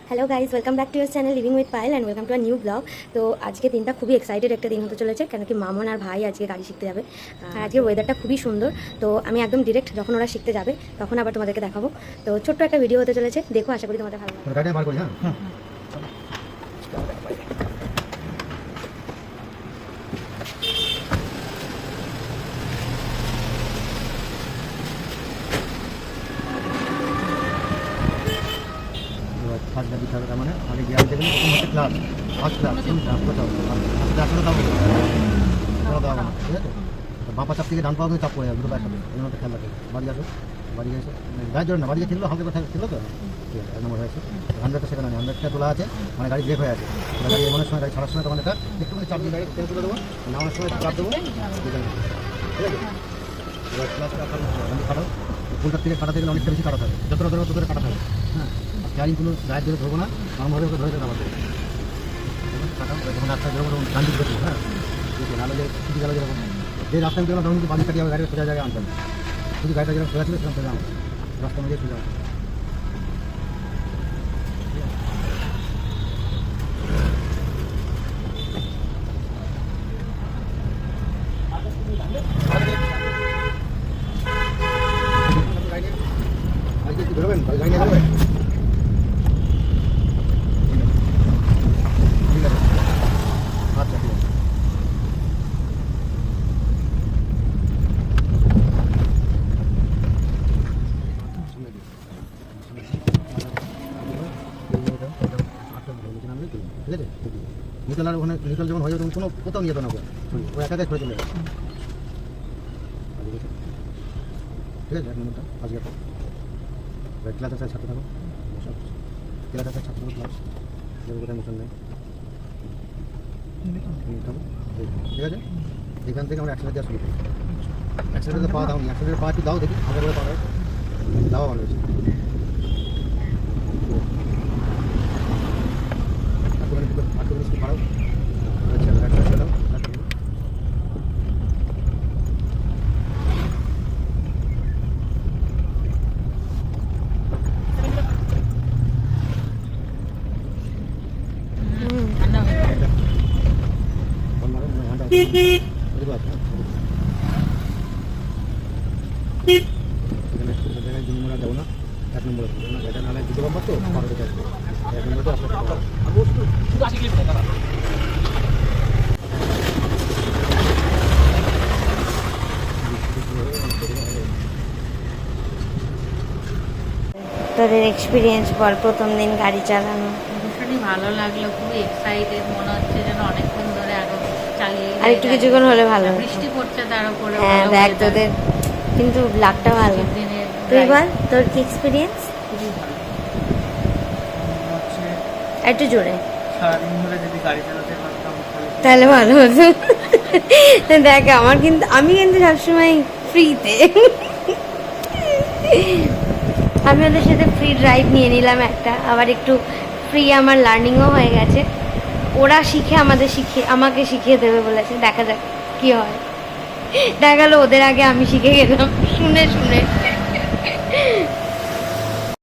Hello guys, welcome back to your channel living with Payal and welcome to our new vlog. তো আজকে দিনটা খুবই excited একটা দিন হতে চলেছে, কেন কি মামন আর ভাই আজকে গাড়ি শিখতে যাবে। আর আজকে ওয়েদারটা খুবই সুন্দর, তো আমি একদম ডিরেক্ট যখন ওরা শিখতে যাবে তখন আবার তোমাদেরকে দেখাবো। তো ছোট্ট একটা ভিডিও হতে চলেছে, দেখো, আশা করি তোমাদের ভালো লাগবে। ফার্স্ট গাড়ি চালাতে মানে আগে গিয়ার দেবেন, প্রথম হচ্ছে ক্লাস, ফার্স্ট ক্লাস, কোথাও আসলে দাও দেওয়া না, ঠিক আছে? তো বাঁ পা চাপ থেকে ডান পাওয়া কিন্তু চাপ পড়ে যাবে, দুটো পায়ের সাথে, এই জন্য খেয়াল রাখবে। বাড়ি আসো, বাড়ি এসে গাড়ি জোর না, বাড়িতে ছিল হালকা কথা ছিল তো, ঠিক আছে, 1 নম্বর হয়েছে। 100টা সেখানে নেই, 100টা তোলা আছে, মানে গাড়ি ব্রেক হয়ে আছে। গাড়ি এমনের সময়, গাড়ি ছাড়ার সময় তখন এটা একটুখানি চাপ দিয়ে গাড়ি তেল তুলে দেবো, নামার সময় চাপ দেবো, ঠিক আছে? এবার ক্লাসটা কাটাও, ফুলটার থেকে কাটা থেকে অনেকটা বেশি কাটা থাকে, যতটা ধরে ততটা কাটা থাকে, হ্যাঁ। স্টিয়ারিংগুলো গায়ের ধরে ধরবো না, নরমভাবে ওকে ধরে দেওয়া যাবে। কাটাও, যখন রাস্তায় ধরবো তখন গান দিতে দেবো, হ্যাঁ। নাহলে যে ছুটি গেল যেরকম, যে রাস্তায় গেলাম তখন কিন্তু বাড়ি কাটিয়ে আমার গাড়িটা সোজা জায়গায় আনতাম, শুধু গাড়িটা যেরকম সোজা ছিল সেরকম সোজা আনতাম, রাস্তার মধ্যে সোজা। বেরোবেন গাড়ি নিয়ে বেরোবেন, ঠিক আছে? আচ্ছা, ঠিক আছে। ঠিক আছে, নিতল আর ওখানে নিতল যখন হয়ে যাবে তখন কোনো কোথাও নিয়ে যেত না, ও একাকাই করে চলে যাবে, ঠিক আছে? 1 নম্বরটা আজকে তো ক্লাসের সাথে ছাত্র থাকো, ক্লাসের সাথে ছাত্র ক্লাস যেমন কোথায় মোশন নেই, ঠিক আছে? এখান থেকে আমরা অ্যাক্সিডেন্ট দেওয়া শুরু করি। অ্যাক্সিডেন্টে পা দাও নি, অ্যাক্সিডেন্টে পা একটু দাও, দেখি আগে করে পা দাও, ভালো হয়েছে। আটটু পারাও, আচ্ছা, একটা দাও। যাবো না, 1 নম্বরে এটা নাহলে 2 নম্বর তো 1 নম্বরে তোদের এক্সপিরিয়েন্স বল, প্রথম দিন গাড়ি চালানো? ভীষণই ভালো লাগলো, খুবই এক্সাইটেড, মনে হচ্ছে যেন অনেকক্ষণ ধরে আগে চালিয়ে আর একটু কিছুক্ষণ হলে ভালো হতো। বৃষ্টি পড়ছে তার উপরে। হ্যাঁ দেখ তোদের কিন্তু লাকটা ভালো। তুই বল, তোর কি এক্সপিরিয়েন্স? খুবই ভালো একটু জোরে, সারাদিন ধরে যদি গাড়ি চালাতে পারতাম তাহলে ভালো হতো। দেখ আমি কিন্তু সবসময় ফ্রিতে, আমি ওদের সাথে ফ্রি ড্রাইভ নিয়ে নিলাম একটা, আবার একটু ফ্রি আমার লার্নিংও হয়ে গেছে। ওরা আমাকে শিখিয়ে দেবে বলেছে, দেখা যাক কি হয়। দেখা গেল ওদের আগে আমি শিখে গেলাম শুনে শুনে।